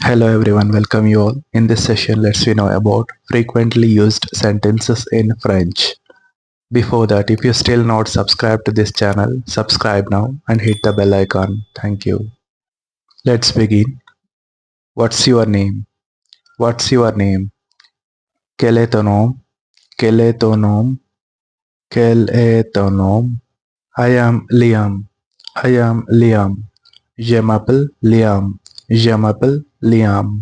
Hello everyone, welcome you all. In this session, let's know about frequently used sentences in French. Before that, if you're still not subscribed to this channel, subscribe now and hit the bell icon. Thank you. Let's begin. What's your name? What's your name? Quel est ton nom? Quel est ton nom? Quel est ton nom? I am Liam. I am Liam. Je m'appelle Liam. Je m'appelle Liam.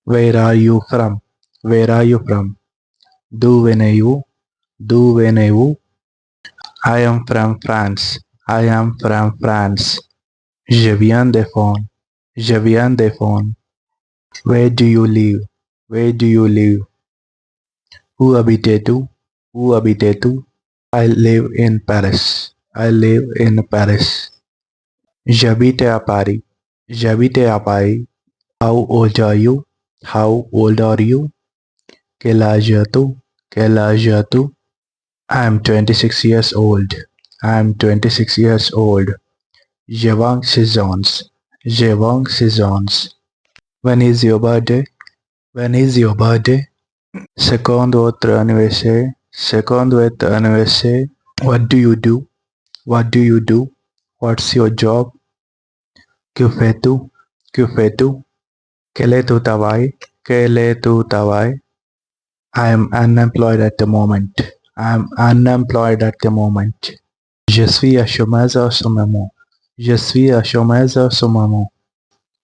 Where are you from? Where are you from? D'où venez-vous? D'où venez-vous? I am from France. I am from France. Je viens de France. Je viens de France. Where do you live? Where do you live? Où habites-tu? Où habites-tu? I live in Paris. I live in Paris. J'habite à Paris. J'habite à Paris. How old are you? How old are you? Quel âge as-tu? Quel âge as-tu? I'm 26 years old. I'm 26 years old. Jevang Seasons. Jevang Seasons. When is your birthday? When is your birthday? Second votre anniversaire. Second votre anniversaire. What do you do? What do you do? What's your job? Que fais-tu? Que fais-tu? Quel est ton travail? Quel est ton travail? I am unemployed at the moment. I am unemployed at the moment. Je suis à chômage en ce moment. Je suis à chômage en ce moment.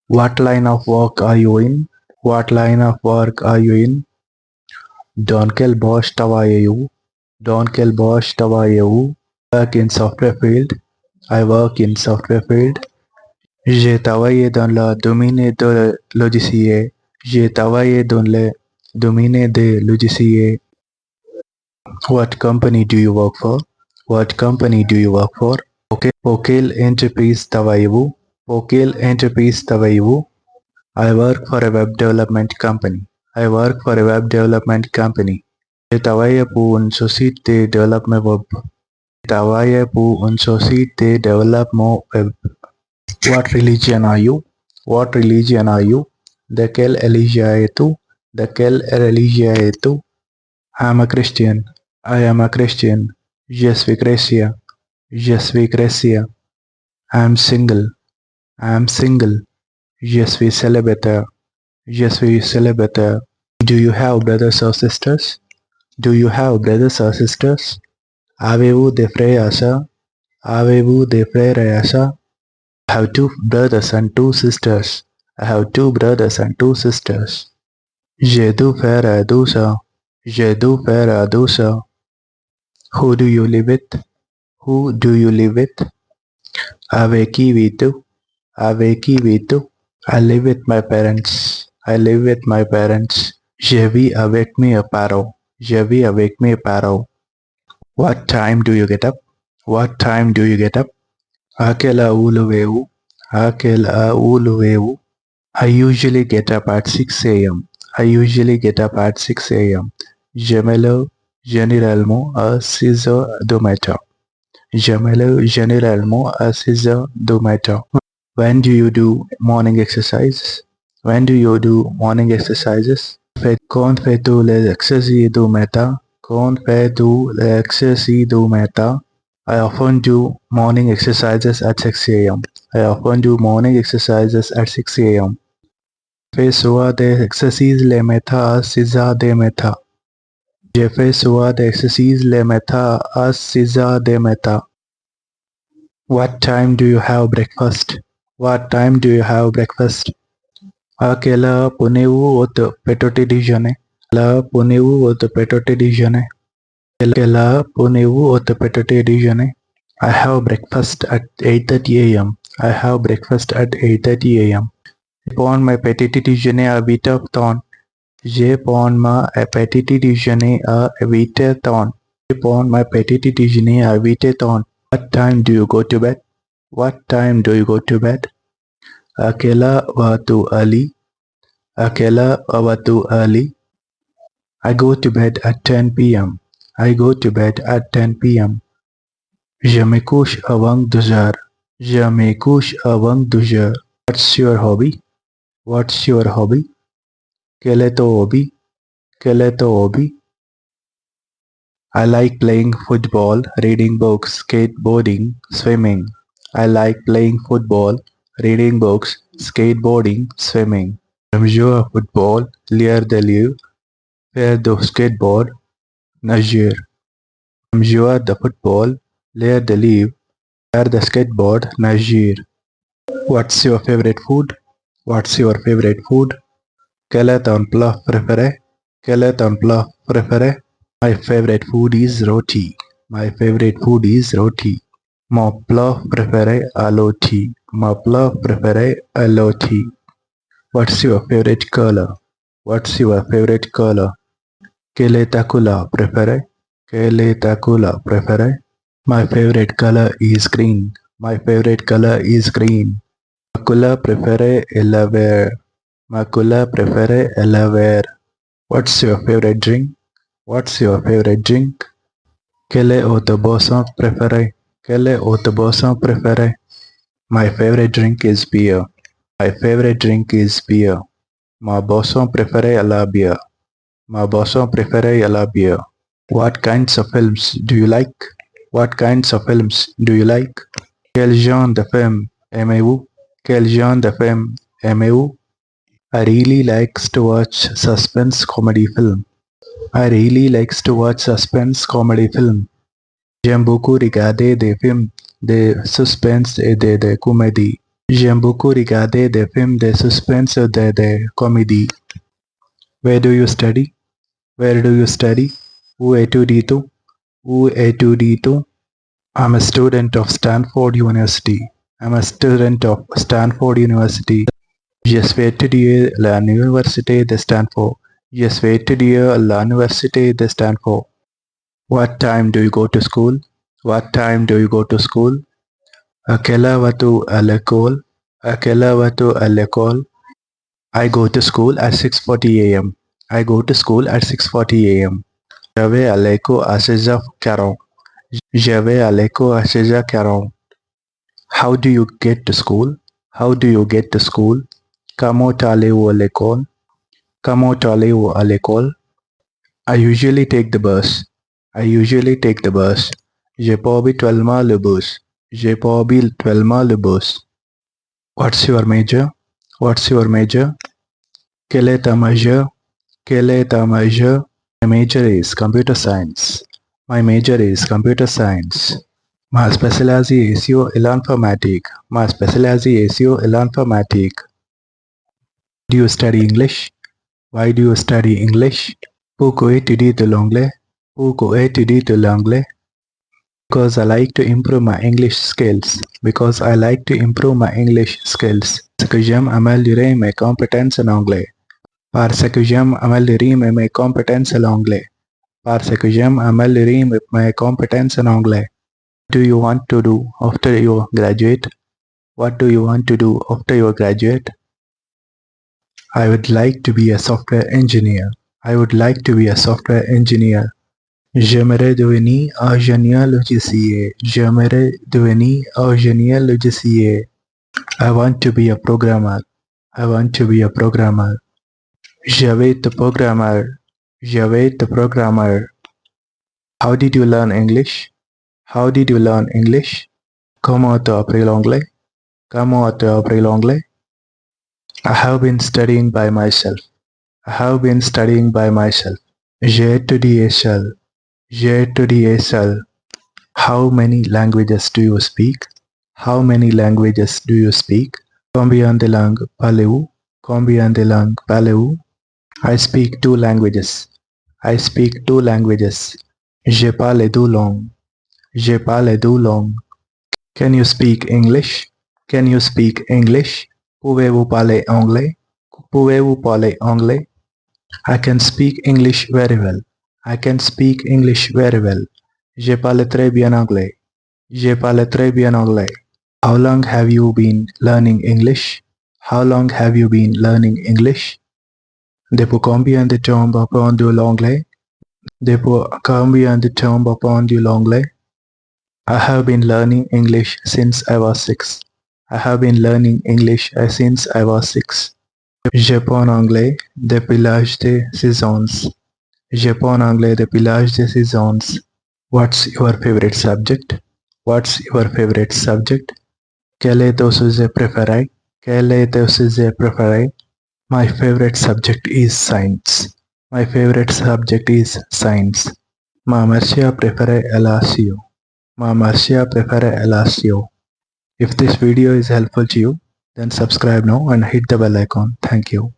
What line of work are you in? What line of work are you in? Dans quel poste travaillez-vous? Dans quel poste travaillez-vous? Work in software field. I work in software field. J'ai travaillé dans le domaine de logiciel. J'ai travaillé dans le domaine de logiciel. What company do you work for? What company do you work for? Pour quelle entreprise travaillez-vous? Pour quelle entreprise travaillez-vous? I work for a web development company. I work for a web development company. Je travaille pour une société de développement web. Je travaille pour une société de développement web. What religion are you? What religion are you? De quelle religion es-tu? De quelle religion es-tu? I am a Christian. I am a Christian. Je suis chrétien. Je suis chrétien. I am single. I am single. Je suis célibataire. Je suis célibataire. Do you have brothers or sisters? Do you have brothers or sisters? Avez-vous des frères et sœurs? Avez-vous des frères et sœurs? I have two brothers and two sisters. I have two brothers and two sisters. J'ai deux frères et deux sœurs. J'ai deux frères et deux sœurs. Who do you live with? Who do you live with? Avec qui vis-tu? Avec qui vis-tu? I live with my parents. I live with my parents. Je vis avec mes parents. Je vis avec mes parents. What time do you get up? What time do you get up? À quelle heure vous levez-vous? À quelle heure vous levez-vous? I usually get up at 6 a.m. I usually get up at 6 a.m. Je me lève généralement à 6 heures du matin. Je me lève généralement à 6 heures du matin. When do you do morning exercises? When do you do morning exercises? Quand fais-tu les exercices du matin? Quand fais-tu les exercices du matin? I often do morning exercises at 6 a.m. I often do morning exercises at 6 a.m. Fais souvent des exercices le matin à 6 heures du matin. Je fais souvent des exercices le matin à 6 heures du matin. What time do you have breakfast? What time do you have breakfast? À quelle heure prenez-vous votre petit déjeuner? À quelle heure prenez-vous votre petit déjeuner? À quelle heure prenez-vous votre petit déjeuner? I have breakfast at 8:30 a.m. I have breakfast at 8:30 a.m. Je prends mon petit déjeuner à 8h30. Je prends mon petit déjeuner à 8h30. Je prends mon petit déjeuner à 8h30. What time do you go to bed? What time do you go to bed? À quelle heure vas-tu au lit? À quelle heure vas-tu au lit? I go to bed at 10 p.m. I go to bed at 10 p.m. Je me couche avant 2 heures. Je me couche avant 2 heures. What's your hobby? What's your hobby? Quel est ton hobby? Quel est ton hobby? I like playing football, reading books, skateboarding, swimming. I like playing football, reading books, skateboarding, swimming. J'aime jouer au football, lire des livres, faire du skateboard, nager. J'aime jouer de football, lire des livres, faire de skateboard, nager. What's your favorite food? What's your favorite food? Quel est ton plat préféré? Quel est ton plat préféré? My favorite food is roti. My favorite food is roti. Mon plat préféré est roti. Mon plat préféré est roti. What's your favorite color? What's your favorite color? Quelle est ta couleur préférée? Quelle est ta couleur préférée? My favorite color is green. My favorite color is green. Ma couleur préférée est le vert. Ma couleur préférée est le vert. What's your favorite drink? What's your favorite drink? Quelle est votre boisson préférée? Quelle est votre boisson préférée? My favorite drink is beer. My favorite drink is beer. Ma boisson préférée est la bière. Ma boisson préférée est la bière. What kinds of films do you like? What kinds of films do you like? Quel genre de film aimez-vous? Quel genre de film aimez-vous? I really likes to watch suspense comedy film. I really likes to watch suspense comedy film. J'aime beaucoup regarder des films de suspense et de comédie. J'aime beaucoup regarder des films de suspense et de comédie. Where do you study? Where do you study? Où étudies-tu? Où étudies-tu? I'm a student of Stanford University. I'm a student of Stanford University. Je suis étudiant à l'université de Stanford. Je suis étudiant à l'université de Stanford. What time do you go to school? What time do you go to school? À quelle heure vas-tu à l'école? À quelle heure vas-tu à l'école? I go to school at 6:40 a.m. I go to school at 6:40 a.m. Je vais à l'école à 6h40. Je vais à l'école à 6h40. How do you get to school? How do you get to school? Comment allez-vous à l'école? Comment allez-vous à l'école? I usually take the bus. I usually take the bus. Je prends habituellement le bus. Je prends habituellement le bus. What's your major? What's your major? Quel est ta major? Quel est ta major? My major is computer science. My major is computer science. Ma spécialisation est l'informatique. Ma spécialisation est l'informatique. Do you study English? Why do you study English? Pourquoi étudies-tu l'anglais? Pourquoi étudies-tu l'anglais? Because I like to improve my English skills. Because I like to improve my English skills. Parce que j'aime améliorer mes compétences en anglais. Parce que j'aime améliorer mes compétences en anglais. Parce que j'aime améliorer mes compétences en anglais. What do you want to do after you graduate? What do you want to do after you graduate? I would like to be a software engineer. I would like to be a software engineer. J'aimerais devenir ingénieur logiciel. J'aimerais devenir ingénieur logiciel. I want to be a programmer. I want to be a programmer. Je vais être programmeur. Je vais être programmeur. How did you learn English? How did you learn English? Comment tu as appris l'anglais? Comment tu as appris l'anglais? I have been studying by myself. I have been studying by myself. J'ai étudié seul. J'ai étudié seul. How many languages do you speak? How many languages do you speak? Combien de langues parlez-vous? Combien de langues parlez-vous? I speak 2 languages. I speak 2 languages. Je parle 2 langues. Je parle 2 langues. Can you speak English? Can you speak English? Pouvez-vous parler anglais? Pouvez-vous parler anglais? I can speak English very well. I can speak English very well. Je parle très bien anglais. Je parle très bien anglais. How long have you been learning English? How long have you been learning English? Depuis combien de temps apprends-tu l'anglais? Depuis combien de temps apprends-tu l'anglais? I have been learning English since I was 6. I have been learning English since I was 6. Je parle anglais depuis l'âge de 6 ans. Je parle anglais depuis l'âge de 6 ans. What's your favorite subject? What's your favorite subject? Quel est ton sujet préféré? Quel est ton sujet préféré? My favorite subject is science. My favorite subject is science. Ma marcia preferée è la SEO. Ma marcia preferée è la SEO. If this video is helpful to you, then subscribe now and hit the bell icon. Thank you.